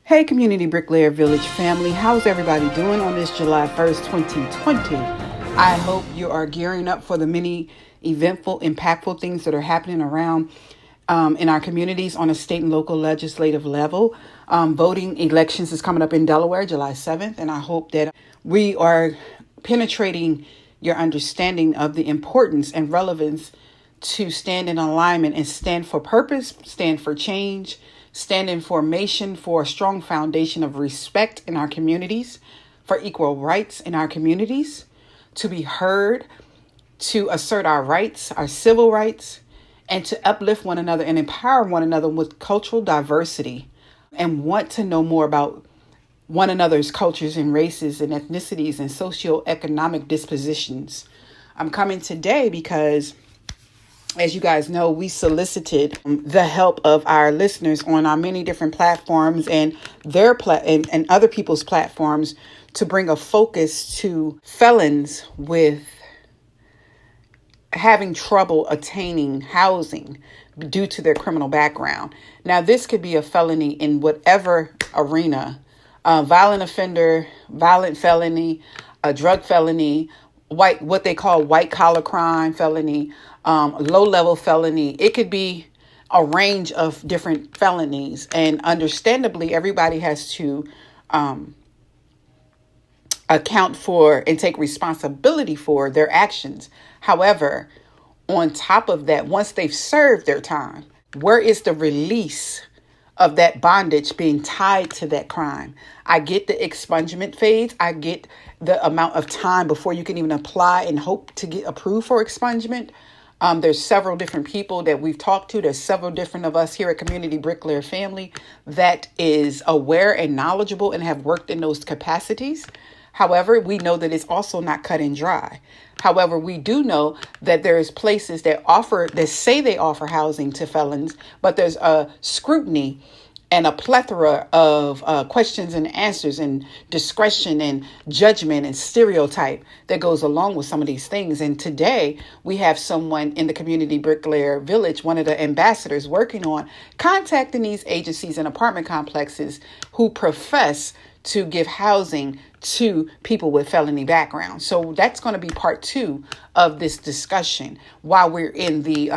Hey, Community Bricklayer Village family, how's everybody doing on this July 1st, 2020? I hope you are gearing up for the many eventful, impactful things that are happening around in our communities on a state and local legislative level. Voting elections is coming up in Delaware, July 7th, and I hope that we are penetrating your understanding of the importance and relevance to stand in alignment and stand for purpose, stand for change, stand in formation for a strong foundation of respect in our communities, for equal rights in our communities, to be heard, to assert our rights, our civil rights, and to uplift one another and empower one another with cultural diversity, and want to know more about one another's cultures and races and ethnicities and socioeconomic dispositions. I'm coming today because, as you guys know, we solicited the help of our listeners on our many different platforms and their and other people's platforms to bring a focus to felons with having trouble attaining housing due to their criminal background. Now, this could be a felony in whatever arena: violent offender, violent felony, a drug felony, what they call white collar crime felony, low level felony. It could be a range of different felonies, and understandably, everybody has to account for and take responsibility for their actions. However, on top of that, once they've served their time, where is the release of that bondage being tied to that crime? I get the expungement phase. I get the amount of time before you can even apply and hope to get approved for expungement. There's several different people that we've talked to. There's several different of us here at Community Bricklayer Family that is aware and knowledgeable and have worked in those capacities. However, we know that it's also not cut and dry. However, we do know that there's places that say they offer housing to felons, but there's a scrutiny and a plethora of questions and answers and discretion and judgment and stereotype that goes along with some of these things. And today we have someone in the Community Bricklayer Village, one of the ambassadors, working on contacting these agencies and apartment complexes who profess to give housing to people with felony backgrounds. So that's going to be part 2 of this discussion while we're in the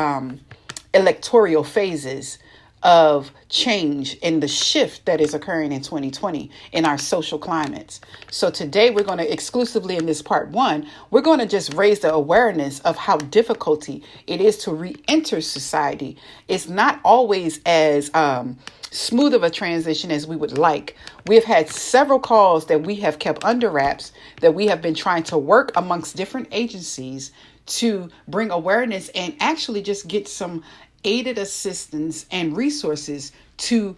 electoral phases of change and the shift that is occurring in 2020 in our social climates. So today we're going to exclusively in this part 1, we're going to just raise the awareness of how difficulty it is to re-enter society. It's not always as smooth of a transition as we would like. We've had several calls that we have kept under wraps that we have been trying to work amongst different agencies to bring awareness and actually just get some aided assistance and resources to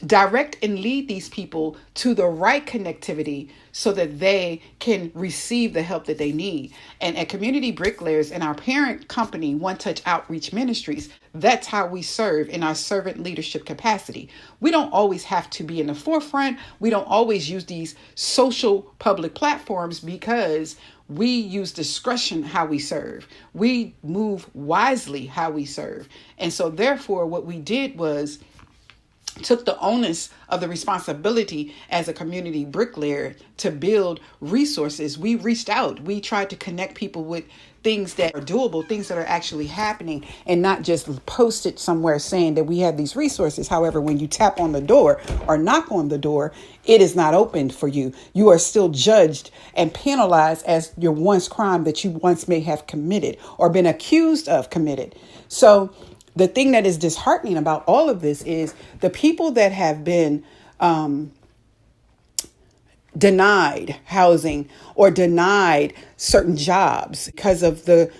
direct and lead these people to the right connectivity so that they can receive the help that they need. And at Community Bricklayers and our parent company, One Touch Outreach Ministries, that's how we serve in our servant leadership capacity. We don't always have to be in the forefront. We don't always use these social public platforms because we use discretion how we serve. We move wisely how we serve. And so therefore, what we did was took the onus of the responsibility as a community bricklayer to build resources. We reached out. We tried to connect people with things that are doable, things that are actually happening, and not just post it somewhere saying that we have these resources. However, when you tap on the door or knock on the door, it is not opened for you. You are still judged and penalized as your once crime that you once may have committed or been accused of committed. So the thing that is disheartening about all of this is the people that have been denied housing or denied certain jobs because of the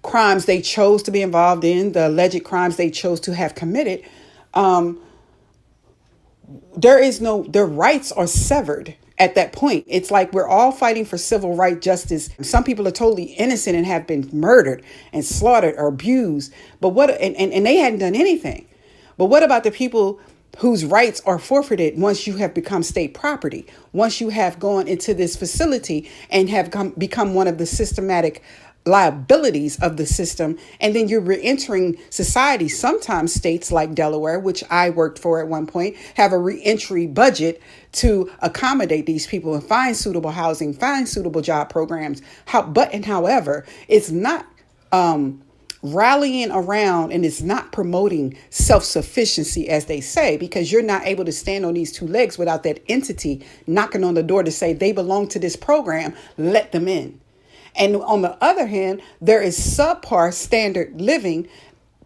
crimes they chose to be involved in, the alleged crimes they chose to have committed. Their rights are severed at that point. It's like we're all fighting for civil rights justice. Some people are totally innocent and have been murdered and slaughtered or abused. But and they hadn't done anything. But what about the people whose rights are forfeited once you have become state property, once you have gone into this facility and have become one of the systematic liabilities of the system, and then you're reentering society. Sometimes states like Delaware, which I worked for at one point, have a reentry budget to accommodate these people and find suitable housing, find suitable job programs. However, it's not rallying around, and it's not promoting self-sufficiency, as they say, because you're not able to stand on these two legs without that entity knocking on the door to say they belong to this program, let them in. And on the other hand, there is subpar standard living,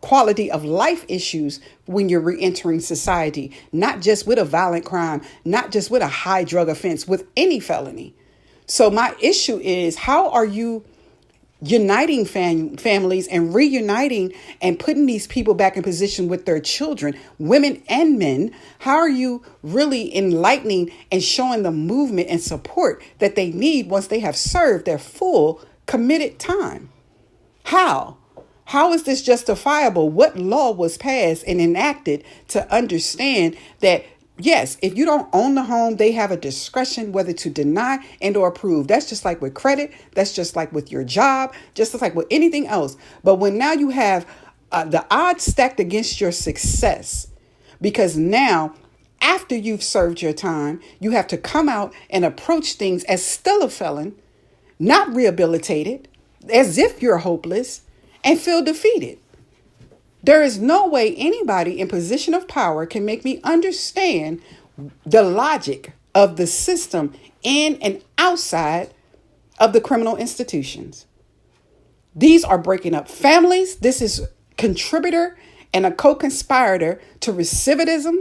quality of life issues when you're reentering society, not just with a violent crime, not just with a high drug offense, with any felony. So my issue is, how are you uniting families and reuniting and putting these people back in position with their children, women and men? How are you really enlightening and showing the movement and support that they need once they have served their full committed time? How? How is this justifiable? What law was passed and enacted to understand that, yes, if you don't own the home, they have a discretion whether to deny and or approve. That's just like with credit. That's just like with your job, just like with anything else. But when now you have the odds stacked against your success, because now after you've served your time, you have to come out and approach things as still a felon, not rehabilitated, as if you're hopeless, and feel defeated. There is no way anybody in position of power can make me understand the logic of the system in and outside of the criminal institutions. These are breaking up families. This is contributor and a co-conspirator to recidivism.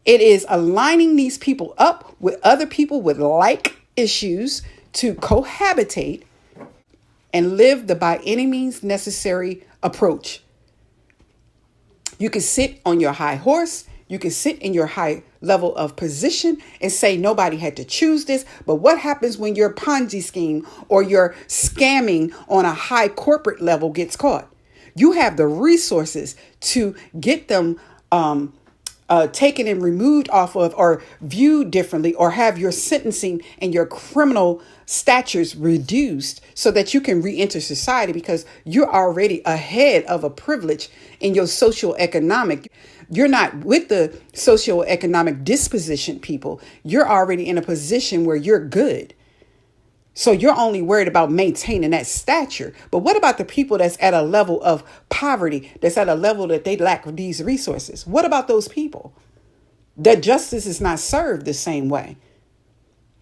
It is aligning these people up with other people with like issues to cohabitate and live the by any means necessary approach. You can sit on your high horse. You can sit in your high level of position and say nobody had to choose this. But what happens when your Ponzi scheme or your scamming on a high corporate level gets caught? You have the resources to get them taken and removed off of, or viewed differently, or have your sentencing and your criminal statures reduced so that you can re-enter society, because you're already ahead of a privilege in your socioeconomic. You're not with the socioeconomic disposition people. You're already in a position where you're good. So you're only worried about maintaining that stature. But what about the people that's at a level of poverty, that's at a level that they lack these resources? What about those people? That justice is not served the same way.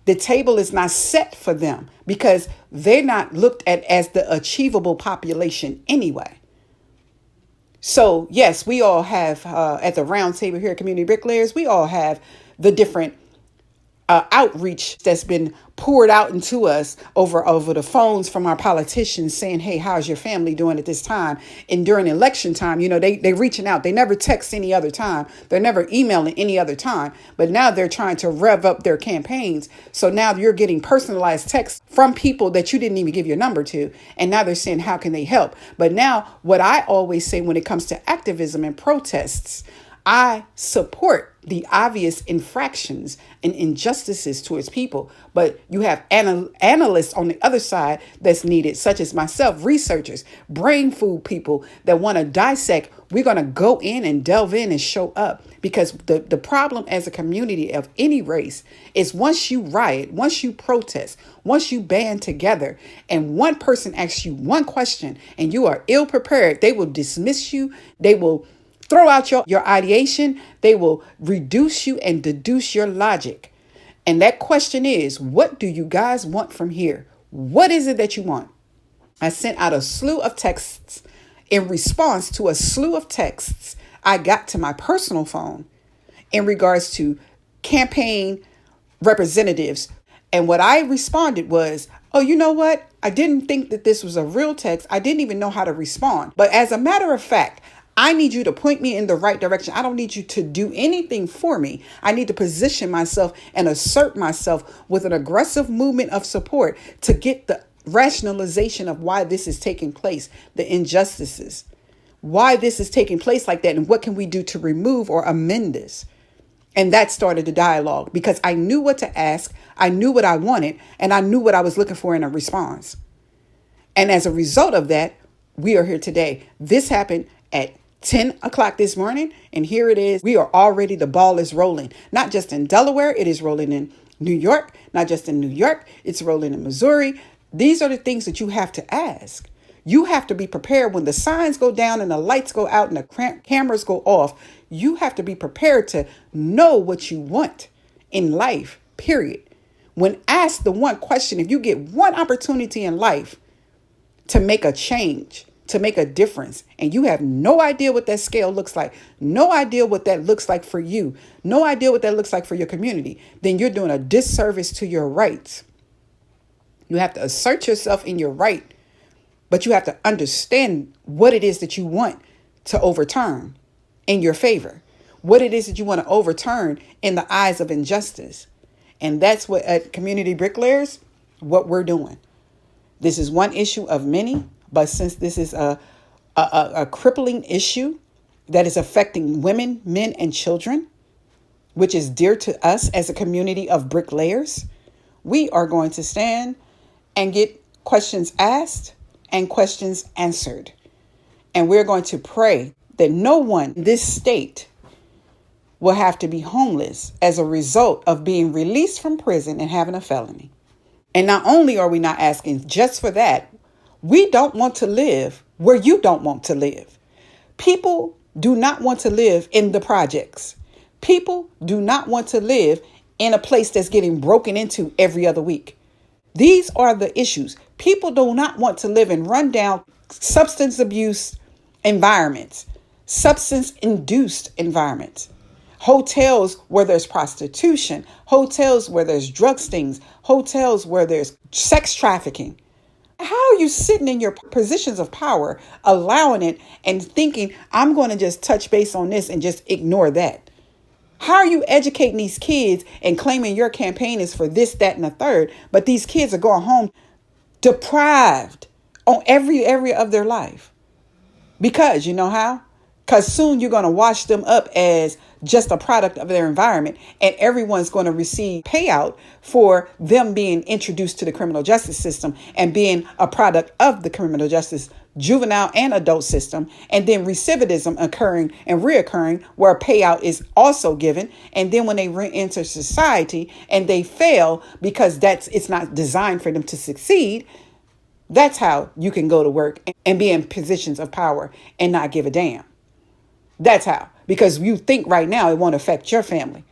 The table is not set for them because they're not looked at as the achievable population anyway. So, yes, we all have at the round table here at Community Bricklayers, we all have the different outreach that's been poured out into us over the phones from our politicians saying, hey, how's your family doing at this time? And during election time, they reaching out. They never text any other time. They're never emailing any other time. But now they're trying to rev up their campaigns. So now you're getting personalized texts from people that you didn't even give your number to. And now they're saying, how can they help? But now what I always say when it comes to activism and protests, I support the obvious infractions and injustices towards people, but you have analysts on the other side that's needed, such as myself, researchers, brain food people that want to dissect. We're going to go in and delve in and show up, because the problem as a community of any race is once you riot, once you protest, once you band together, and one person asks you one question and you are ill prepared, they will dismiss you. They will throw out your ideation. They will reduce you and deduce your logic. And that question is, what do you guys want from here? What is it that you want? I sent out a slew of texts in response to a slew of texts I got to my personal phone in regards to campaign representatives. And what I responded was, oh, you know what? I didn't think that this was a real text. I didn't even know how to respond. But as a matter of fact, I need you to point me in the right direction. I don't need you to do anything for me. I need to position myself and assert myself with an aggressive movement of support to get the rationalization of why this is taking place, the injustices, why this is taking place like that, and what can we do to remove or amend this. And that started the dialogue, because I knew what to ask, I knew what I wanted, and I knew what I was looking for in a response. And as a result of that, we are here today. This happened at 10 o'clock this morning. And here it is. We are already, the ball is rolling. Not just in Delaware, it is rolling in New York. Not just in New York, it's rolling in Missouri. These are the things that you have to ask. You have to be prepared when the signs go down and the lights go out and the cameras go off. You have to be prepared to know what you want in life, period. When asked the one question, if you get one opportunity in life to make a change, to make a difference, and you have no idea what that scale looks like, no idea what that looks like for you, no idea what that looks like for your community, then you're doing a disservice to your rights. You have to assert yourself in your right, but you have to understand what it is that you want to overturn in your favor, what it is that you want to overturn in the eyes of injustice. And that's what at Community Bricklayers, what we're doing. This is one issue of many, but since this is a crippling issue that is affecting women, men, and children, which is dear to us as a community of bricklayers, we are going to stand and get questions asked and questions answered. And we're going to pray that no one in this state will have to be homeless as a result of being released from prison and having a felony. And not only are we not asking just for that, we don't want to live where you don't want to live. People do not want to live in the projects. People do not want to live in a place that's getting broken into every other week. These are the issues. People do not want to live in rundown substance abuse environments, substance-induced environments, hotels where there's prostitution, hotels where there's drug stings, hotels where there's sex trafficking. How are you sitting in your positions of power, allowing it and thinking, I'm going to just touch base on this and just ignore that? How are you educating these kids and claiming your campaign is for this, that, and the third, but these kids are going home deprived on every area of their life? Because you know how? Because soon you're going to wash them up as just a product of their environment, and everyone's going to receive payout for them being introduced to the criminal justice system and being a product of the criminal justice, juvenile and adult system, and then recidivism occurring and reoccurring where a payout is also given. And then when they re-enter society and they fail because it's not designed for them to succeed, that's how you can go to work and be in positions of power and not give a damn. That's how. Because you think right now it won't affect your family.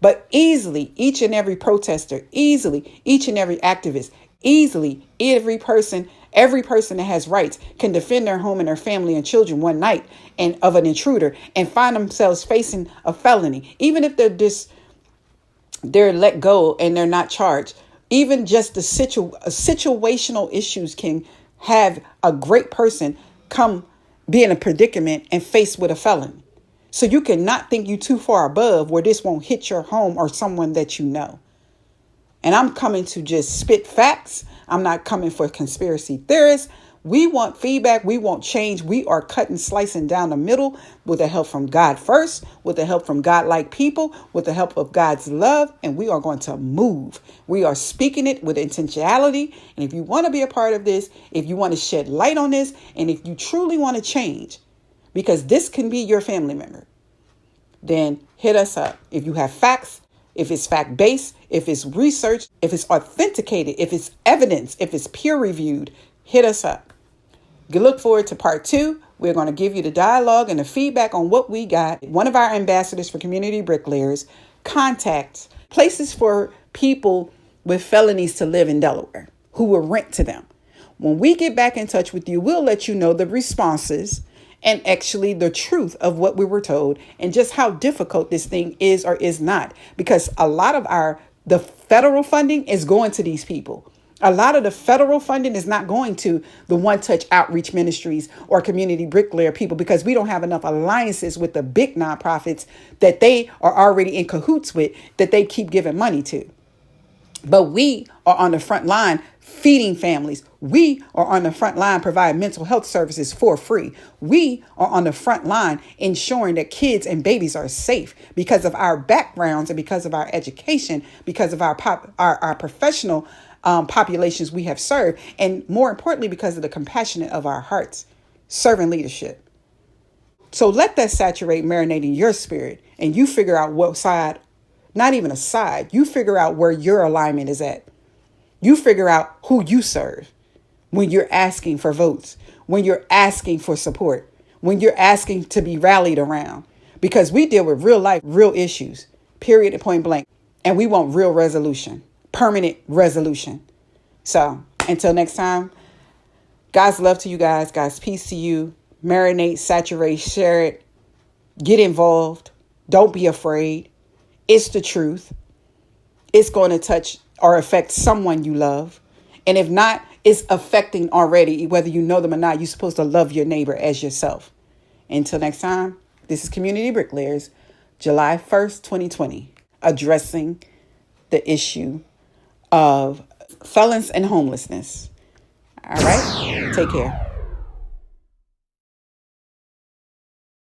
But easily, each and every protester, easily, each and every activist, easily, every person that has rights can defend their home and their family and children one night and of an intruder and find themselves facing a felony. Even if they're let go and they're not charged. Even just the situational issues can have a great person come be in a predicament and faced with a felony. So you cannot think you too far above where this won't hit your home or someone that you know. And I'm coming to just spit facts. I'm not coming for conspiracy theorists. We want feedback. We want change. We are cutting, slicing down the middle with the help from God first, with the help from God-like people, with the help of God's love. And we are going to move. We are speaking it with intentionality. And if you want to be a part of this, if you want to shed light on this, and if you truly want to change, because this can be your family member, then hit us up. If you have facts, if it's fact-based, if it's research, if it's authenticated, if it's evidence, if it's peer-reviewed, hit us up. You look forward to part 2. We're going to give you the dialogue and the feedback on what we got. One of our ambassadors for Community Bricklayers contacts places for people with felonies to live in Delaware who will rent to them. When we get back in touch with you, we'll let you know the responses and actually the truth of what we were told and just how difficult this thing is or is not. Because a lot of the federal funding is going to these people. A lot of the federal funding is not going to the One Touch Outreach Ministries or Community Bricklayer people because we don't have enough alliances with the big nonprofits that they are already in cahoots with that they keep giving money to. But we are on the front line feeding families. We are on the front line providing mental health services for free. We are on the front line ensuring that kids and babies are safe because of our backgrounds and because of our education, because of our professional populations we have served. And more importantly, because of the compassionate of our hearts, servant leadership. So let that saturate, marinate in your spirit, and you figure out what side, not even a side, you figure out where your alignment is at. You figure out who you serve when you're asking for votes, when you're asking for support, when you're asking to be rallied around. Because we deal with real life, real issues, period and point blank. And we want real resolution, permanent resolution. So until next time, God's love to you guys. God's peace to you. Marinate, saturate, share it. Get involved. Don't be afraid. It's the truth. It's going to touch or affect someone you love. And if not, it's affecting already, whether you know them or not. You're supposed to love your neighbor as yourself. Until next time, this is Community Bricklayers, July 1st, 2020, addressing the issue of felons and homelessness. All right. Take care.